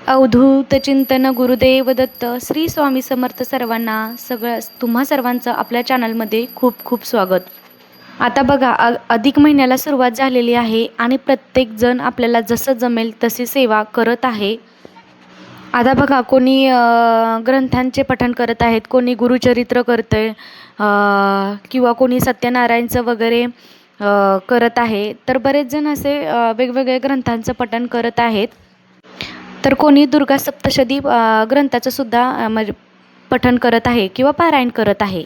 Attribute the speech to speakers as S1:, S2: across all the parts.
S1: अवधूत चिंतन गुरुदेव दत्त श्री स्वामी समर्थ सर्वांना तुम्हा सर्वांचं आपल्या चॅनलमध्ये खूप खूप स्वागत. आता बघा अधिक महिन्याला सुरुवात झालेली आहे आणि प्रत्येकजण आपल्याला जसं जमेल तशी सेवा करत आहे. आता बघा कोणी ग्रंथांचे पठण करत आहेत, कोणी गुरुचरित्र करतंय किंवा कोणी सत्यनारायणचं वगैरे करत आहे. तर बरेच जण असे वेगवेगळे ग्रंथांचं पठण करत आहेत. तर कोणी दुर्गा सप्तशती ग्रंथाचं सुद्धा म्हणजे पठण करत आहे किंवा पारायण करत आहे.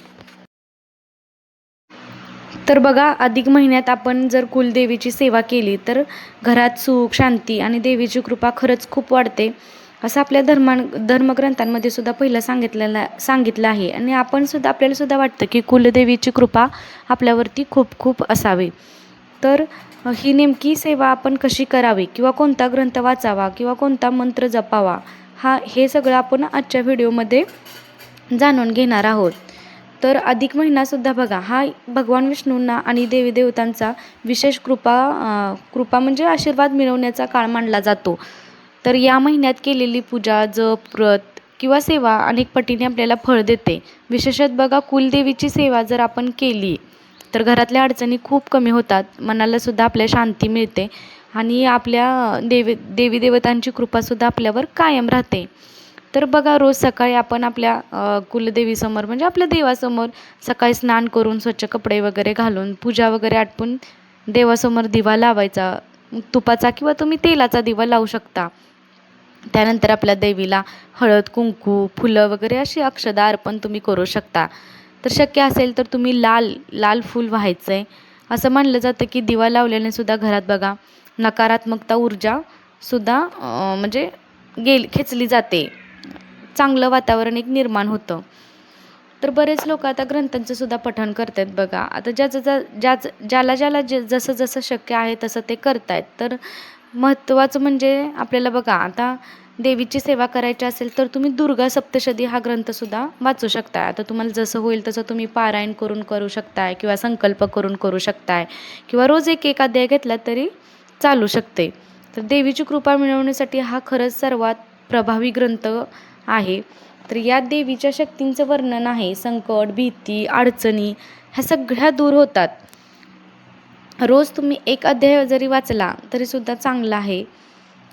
S1: तर बघा अधिक महिन्यात आपण जर कुलदेवीची सेवा केली तर घरात सुख शांती आणि देवीची कृपा खरंच खूप वाढते असं आपल्या धर्मग्रंथांमध्ये सुद्धा पहिलं सांगितलं आहे. आणि आपल्याला सुद्धा वाटतं की कुलदेवीची कृपा आपल्यावरती खूप खूप असावी. तर ही नेमकी सेवा आपण कशी करावी किंवा कोणता ग्रंथ वाचावा किंवा कोणता मंत्र जपावा हे सगळं आपण आजच्या व्हिडिओमध्ये जाणून घेणार आहोत. तर अधिक महिनासुद्धा बघा हा भगवान विष्णूंना आणि देवी देवतांचा विशेष कृपा म्हणजे आशीर्वाद मिळवण्याचा काळ मानला जातो. तर या महिन्यात केलेली पूजा जप व्रत किंवा सेवा अनेक पटीने आपल्याला फळ देते. विशेषतः बघा कुलदेवीची सेवा जर आपण केली तर घरातल्या अडचणी खूप कमी होतात, मनाला सुद्धा आपल्या शांती मिळते आणि आपल्या देवी देवतांची कृपासुद्धा आपल्यावर कायम राहते. तर बघा रोज सकाळी आपण आपल्या कुलदेवीसमोर म्हणजे आपल्या देवासमोर सकाळी स्नान करून स्वच्छ कपडे वगैरे घालून पूजा वगैरे आटपून देवासमोर दिवा लावायचा. तुपाचा किंवा तुम्ही तेलाचा दिवा लावू शकता. त्यानंतर आपल्या देवीला हळद कुंकू फुलं वगैरे अशी अक्षदा अर्पण तुम्ही करू शकता. तर शक्य असेल तर तुम्ही लाल फूल व्हायचं आहे. असं म्हणलं जातं की दिवा लावल्याने सुद्धा घरात बघा नकारात्मकता ऊर्जा सुद्धा म्हणजे खेचली जाते, चांगलं वातावरण एक निर्माण होतं. तर बरेच लोक आता ग्रंथांचं सुद्धा पठण करतात बघा. आता ज्याला जसं जसं शक्य आहे तसं ते करतायत. तर महत्त्वाचं म्हणजे आपल्याला बघा आता देवीची सेवा करायची असेल तर तुम्ही दुर्गा सप्तशती हा ग्रंथसुद्धा वाचू शकता. आता तुम्हाला जसं होईल तसं तुम्ही पारायण करून करू शकताय किंवा संकल्प करून करू शकताय किंवा रोज एक अध्याय घेतला तरी चालू शकते. तर देवीची कृपा मिळवण्यासाठी हा खरंच सर्वात प्रभावी ग्रंथ आहे. तर या देवीच्या शक्तींचं वर्णन आहे. संकट भीती अडचणी ह्या सगळ्या दूर होतात. रोज तुम्ही एक अध्याय जरी वाचला तरी सुद्धा चांगला आहे.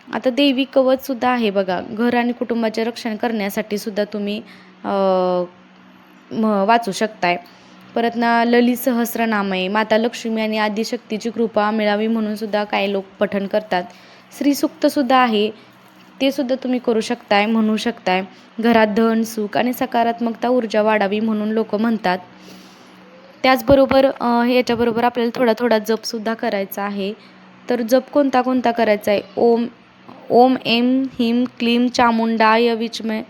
S1: आता देवी कवच सुद्धा आहे बघा, घर आणि कुटुंबाचे रक्षण करण्यासाठी सुद्धा तुम्ही वाचू शकताय. परत ना ललित सहस्रनाम आहे, माता लक्ष्मी आणि आदिशक्तीची कृपा मिळावी म्हणून सुद्धा काही लोक पठण करतात. श्रीसूक्त सुद्धा आहे, ते सुद्धा तुम्ही करू शकताय म्हणू शकताय. घरात धन सुख आणि सकारात्मकता ऊर्जा वाढावी म्हणून लोक म्हणतात. त्याचबरोबर याच्याबरोबर आपल्याला थोडा थोडा जपसुद्धा करायचा आहे. तर जप कोणता करायचा आहे? ओम एम ह्रीं क्लीं चामुंडाय विच्महे.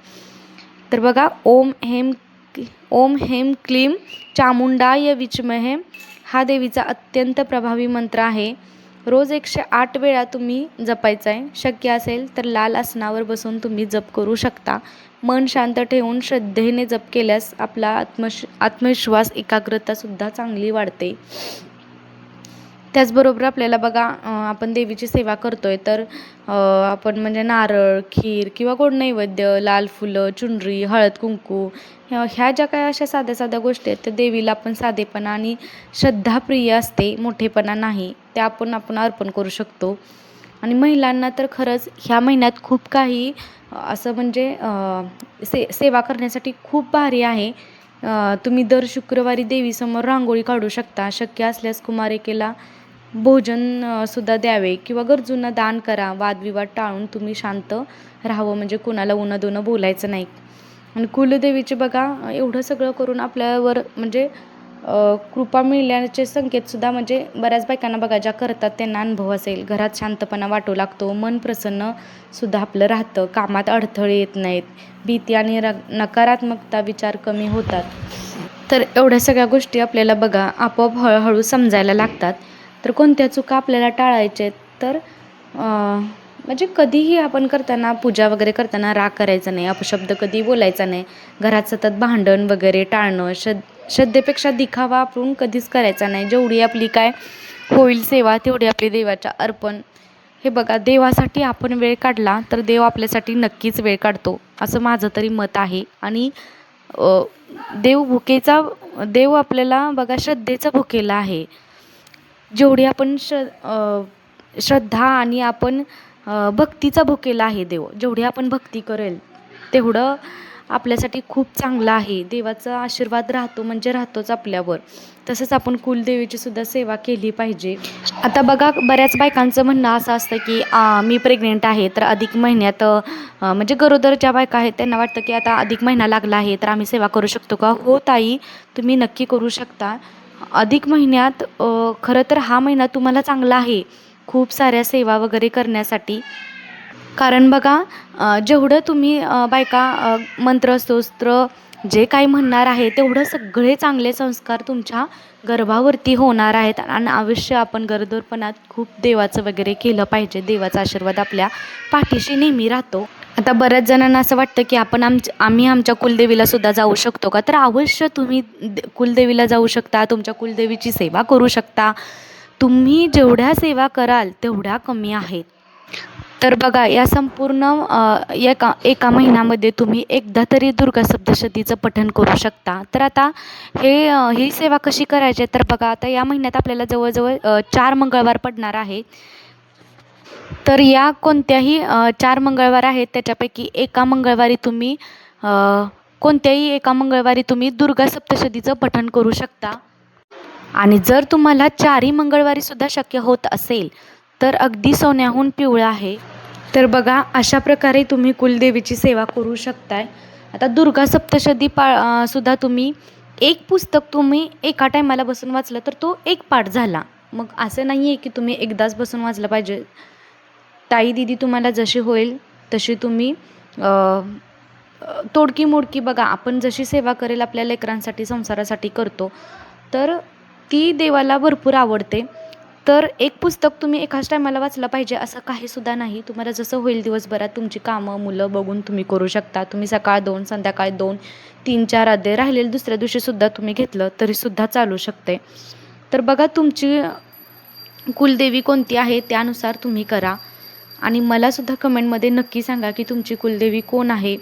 S1: तर बघा ओम हेम क्लीं चामुंडाय विच्महे हा देवीचा अत्यंत प्रभावी मंत्र आहे. रोज 108 वेळा तुम्ही जपायचा आहे. शक्य असेल तर लाल आसनावर बसून तुम्ही जप करू शकता. मन शांत ठेवून श्रद्धेने जप केल्यास आपला आत्मविश्वास एकाग्रतासुद्धा चांगली वाढते. त्याचबरोबर आपल्याला बघा आपण देवीची सेवा करतोय तर आपण म्हणजे नारळ खीर किंवा गोड नैवेद्य लाल फुलं चुनरी हळद कुंकू ह्या ज्या काही अशा साध्या साध्या गोष्टी आहेत त्या देवीला आपण साधेपणा आणि श्रद्धाप्रिय असते, मोठेपणा नाही, त्या आपण अर्पण करू शकतो. आणि महिलांना तर खरंच ह्या महिन्यात खूप काही असं म्हणजे सेवा करण्यासाठी खूप भारी आहे. तुम्ही दर शुक्रवारी देवीसमोर रांगोळी काढू शकता. शक्य असल्यास कुमारिकेला भोजन सुद्धा द्यावे किंवा गरजूंना दान करा. वादविवाद टाळून तुम्ही शांत राहावं, म्हणजे कुणाला उनं बोलायचं नाही. आणि कुलदेवीचे बघा एवढं सगळं करून आपल्यावर म्हणजे कृपा मिळण्याचे संकेतसुद्धा म्हणजे बऱ्याच बायकांना बघा ज्या करतात त्यांना अनुभव असेल. घरात शांतपणा वाटू लागतो, मन प्रसन्नसुद्धा आपलं राहतं, कामात अडथळे येत नाहीत, भीती आणि नकारात्मकता विचार कमी होतात. तर एवढ्या सगळ्या गोष्टी आपल्याला बघा आपोआप हळूहळू समजायला लागतात. तर कोणत्या चुका आपल्याला टाळायच्या आहेत तर म्हणजे कधीही आपण करताना पूजा वगैरे करताना राग करायचा नाही, अपशब्द कधी बोलायचा नाही, घरात सतत भांडण वगैरे टाळणं, श्रद्धेपेक्षा दिखावा आपण कधीच करायचा नाही. जेवढी आपली काय होईल सेवा तेवढी आपली देवाच्या अर्पण हे बघा, देवासाठी आपण वेळ काढला तर देव आपल्यासाठी नक्कीच वेळ काढतो, असं माझं तरी मत आहे. आणि अ, देव आपल्याला बघा श्रद्धेचा भुकेला आहे. जेवढी आपण श्रद्धा आणि आपण भक्तीचा भुकेला आहे देव. जेवढी आपण भक्ती करेल तेवढं आपल्यासाठी खूप चांगलं आहे. देवाचा आशीर्वाद राहतो म्हणजे राहतोच आपल्यावर. तसंच आपण कुलदेवीची सुद्धा सेवा केली पाहिजे. आता बघा, बऱ्याच बायकांचं म्हणणं असं असतं की मी प्रेग्नेंट आहे, तर अधिक महिन्यात म्हणजे गरोदर ज्या बायका आहेत त्यांना वाटतं की आता अधिक महिना लागला आहे तर आम्ही सेवा करू शकतो का? हो ताई, तुम्ही नक्की करू शकता. अधिक महिन्यात खरं तर हा महिना तुम्हाला चांगला आहे खूप साऱ्या सेवा वगैरे करण्यासाठी. कारण बघा, जेवढं तुम्ही बायका मंत्र, स्तोत्र जे काही म्हणणार आहे तेवढं सगळे चांगले संस्कार तुमच्या गर्भावरती होणार आहेत. आणि अवश्य आपण गरोदरपणात खूप देवाचं वगैरे केलं पाहिजे. देवाचा आशीर्वाद आपल्या पाठीशी नेहमी राहतो. आता बऱ्याच जणांना असं वाटतं की आम्ही आमच्या कुलदेवीला सुद्धा जाऊ शकतो का? तर अवश्य तुम्ही कुलदेवीला जाऊ शकता, तुमच्या कुलदेवीची सेवा करू शकता. तुम्ही जेवढ्या सेवा कराल तेवढ्या कमी आहेत. तर बघा, या संपूर्ण एका महिन्यामध्ये तुम्ही एकदा तरी दुर्गा सप्तशतीचं पठण करू शकता. तर आता ही सेवा कशी करायची आहे? तर बघा, आता या महिन्यात आपल्याला जवळजवळ 4 मंगळवार पडणार आहे. तर या कोणत्याही 4 मंगळवार आहेत त्याच्यापैकी कोणत्याही एका मंगळवारी तुम्ही दुर्गा सप्तशतीचं पठण करू शकता. आणि जर तुम्हाला 4ही मंगळवारी सुद्धा शक्य होत असेल तर अगदी सोन्याहून पिवळं आहे. तर बघा, अशा प्रकारे तुम्ही कुलदेवीची सेवा करू शकताय. आता दुर्गा सप्तशती सुद्धा तुम्ही एक पुस्तक तुम्ही एका टायमाला बसून वाचलं तर तो एक पाठ झाला. मग असं नाही आहे की तुम्ही एकदाच बसून वाचलं पाहिजे. ताई दिदी, तुम्हाला जशी होईल तशी तुम्ही तोडकी मोडकी बघा, आपण जशी सेवा करेल आपल्या लेकरांसाठी संसारासाठी करतो तर ती देवाला भरपूर आवडते. तर एक पुस्तक तुम्ही एकाच टायमाला वाचलं पाहिजे असं काहीसुद्धा नाही. तुम्हाला जसं होईल दिवसभरात तुमची कामं मुलं बघून तुम्ही करू शकता. तुम्ही सकाळ 2 संध्याकाळी 2 3-4 अध्याय राहिलेले दुसऱ्या दिवशीसुद्धा तुम्ही घेतलं तरीसुद्धा चालू शकते. तर बघा, तुमची कुलदेवी कोणती आहे त्यानुसार तुम्ही करा. आणि मलासुद्धा कमेंटमध्ये नक्की सांगा की तुमची कुलदेवी कोण आहे.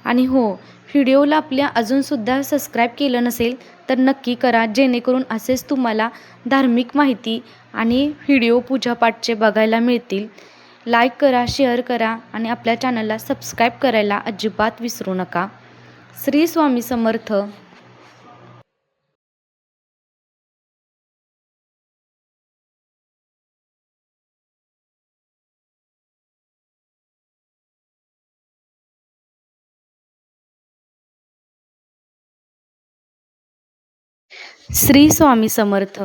S1: आणि हो, व्हिडिओला आपल्या अजूनसुद्धा सबस्क्राईब केलं नसेल तर नक्की करा, जेणेकरून असेच तुम्हाला धार्मिक माहिती आणि व्हिडिओ पूजापाठचे बघायला मिळतील. लाईक करा, शेअर करा आणि आपल्या चॅनलला सबस्क्राईब करायला अजिबात विसरू नका. श्री स्वामी समर्थ. श्री स्वामी समर्थ.